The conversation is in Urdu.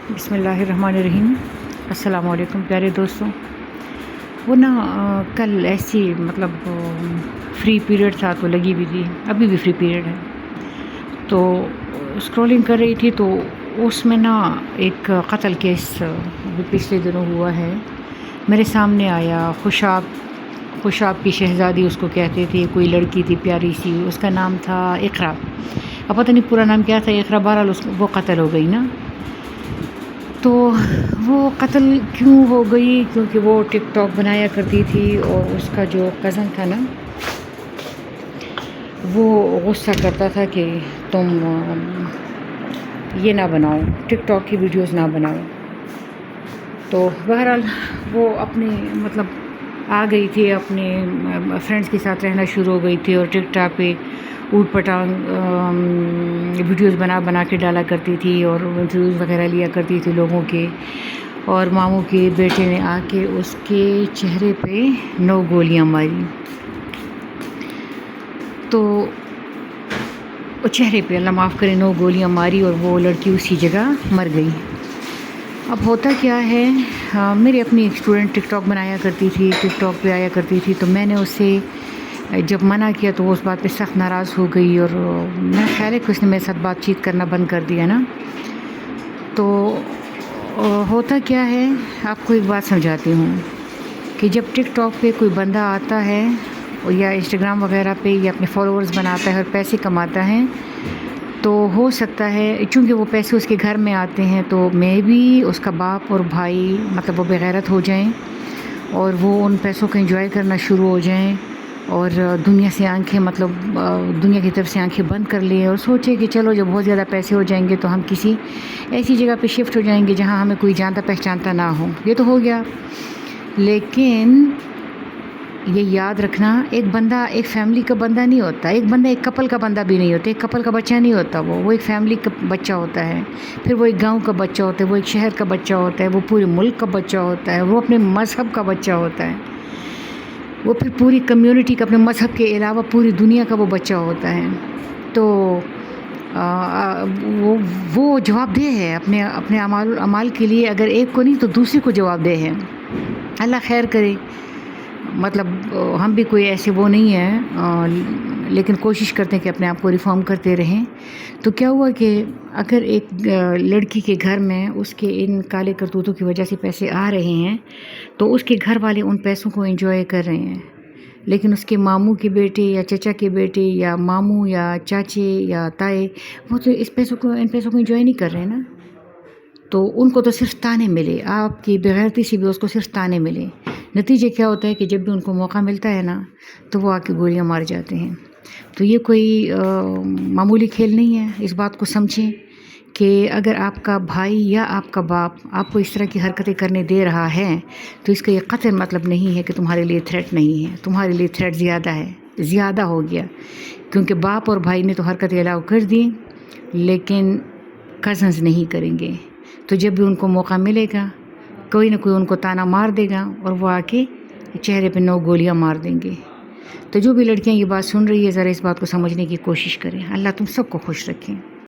بسم اللہ الرحمن الرحیم۔ السلام علیکم پیارے دوستوں۔ وہ کل ایسی فری پیریڈ تھا تو لگی بھی تھی، ابھی بھی فری پیریڈ ہے، تو اسکرولنگ کر رہی تھی تو اس میں ایک قتل کیس پچھلے دنوں ہوا ہے، میرے سامنے آیا۔ خوشاب کی شہزادی اس کو کہتے تھے، کوئی لڑکی تھی پیاری سی، اس کا نام تھا اقرا۔ اب پتہ نہیں پورا نام کیا تھا اقرا، بہرحال وہ قتل ہو گئی تو وہ قتل کیوں ہو گئی؟ کیونکہ وہ ٹک ٹاک بنایا کرتی تھی اور اس کا جو کزن تھا وہ غصہ کرتا تھا کہ تم یہ نہ بناؤ، ٹک ٹاک کی ویڈیوز نہ بناؤ۔ تو بہرحال وہ اپنے آ گئی تھی، اپنے فرینڈس کے ساتھ رہنا شروع ہو گئی تھی اور ٹک ٹاک پہ اوٹ پٹانگ ویڈیوز بنا کے ڈالا کرتی تھی اور انٹرویوز وغیرہ لیا کرتی تھی لوگوں کے۔ اور ماموں کے بیٹے نے آ کے اس کے چہرے پہ 9 گولیاں ماری، تو چہرے پہ اللہ معاف کرے 9 گولیاں ماری اور وہ لڑکی اسی جگہ مر گئی۔ اب ہوتا کیا ہے، میری اپنی ایک اسٹوڈنٹ ٹک ٹاک بنایا کرتی تھی، ٹک ٹاک پہ آیا کرتی تھی، تو میں نے اسے جب منع کیا تو وہ اس بات پہ سخت ناراض ہو گئی اور میرا خیال ہے کہ اس نے میرے ساتھ بات چیت کرنا بند کر دیا تو ہوتا کیا ہے، آپ کو ایک بات سمجھاتی ہوں کہ جب ٹک ٹاک پہ کوئی بندہ آتا ہے یا انسٹاگرام وغیرہ پہ یا اپنے فالوورز بناتا ہے اور پیسے کماتا ہے، تو ہو سکتا ہے چونکہ وہ پیسے اس کے گھر میں آتے ہیں تو میں بھی اس کا باپ اور بھائی وہ بغیرت ہو جائیں اور وہ ان پیسوں کو انجوائے کرنا شروع ہو جائیں اور دنیا سے آنکھیں دنیا کی طرف سے آنکھیں بند کر لیں اور سوچے کہ چلو جب بہت زیادہ پیسے ہو جائیں گے تو ہم کسی ایسی جگہ پہ شفٹ ہو جائیں گے جہاں ہمیں کوئی جانتا پہچانتا نہ ہو۔ یہ تو ہو گیا، لیکن یہ یاد رکھنا، ایک بندہ ایک فیملی کا بندہ نہیں ہوتا، ایک بندہ ایک کپل کا بندہ بھی نہیں ہوتا، ایک کپل کا بچہ نہیں ہوتا، وہ ایک فیملی کا بچہ ہوتا ہے، پھر وہ ایک گاؤں کا بچہ ہوتا ہے، وہ ایک شہر کا بچہ ہوتا ہے، وہ پورے ملک کا بچہ ہوتا ہے، وہ اپنے مذہب کا بچہ ہوتا ہے، وہ پھر پوری کمیونٹی کا، اپنے مذہب کے علاوہ پوری دنیا کا وہ بچہ ہوتا ہے۔ تو وہ جواب دہ ہے اپنے اعمال کے لیے، اگر ایک کو نہیں تو دوسرے کو جواب دہ ہے۔ اللہ خیر کرے، ہم بھی کوئی ایسے وہ نہیں ہیں، لیکن کوشش کرتے ہیں کہ اپنے آپ کو ریفارم کرتے رہیں۔ تو کیا ہوا کہ اگر ایک لڑکی کے گھر میں اس کے ان کالے کرتوتوں کی وجہ سے پیسے آ رہے ہیں تو اس کے گھر والے ان پیسوں کو انجوائے کر رہے ہیں، لیکن اس کے ماموں کے بیٹے یا چچا کے بیٹے یا ماموں یا چاچے یا تائے وہ تو ان پیسوں کو انجوائے نہیں کر رہے تو ان کو تو صرف تانے ملے، آپ کی بغیرتی سے بھی اس کو صرف تانے ملے۔ نتیجہ کیا ہوتا ہے کہ جب بھی ان کو موقع ملتا ہے تو وہ آ کے گولیاں مار جاتے ہیں۔ تو یہ کوئی معمولی کھیل نہیں ہے، اس بات کو سمجھیں کہ اگر آپ کا بھائی یا آپ کا باپ آپ کو اس طرح کی حرکتیں کرنے دے رہا ہے تو اس کا یہ قطعی مطلب نہیں ہے کہ تمہارے لیے تھریٹ نہیں ہے، تمہارے لیے تھریٹ زیادہ ہو گیا، کیونکہ باپ اور بھائی نے تو حرکتیں الاؤ کر دی لیکن کزنز نہیں کریں گے۔ تو جب بھی ان کو موقع ملے گا کوئی نہ کوئی ان کو تانا مار دے گا اور وہ آ کے چہرے پہ 9 گولیاں مار دیں گے۔ تو جو بھی لڑکیاں یہ بات سن رہی ہے ذرا اس بات کو سمجھنے کی کوشش کریں۔ اللہ تم سب کو خوش رکھیں۔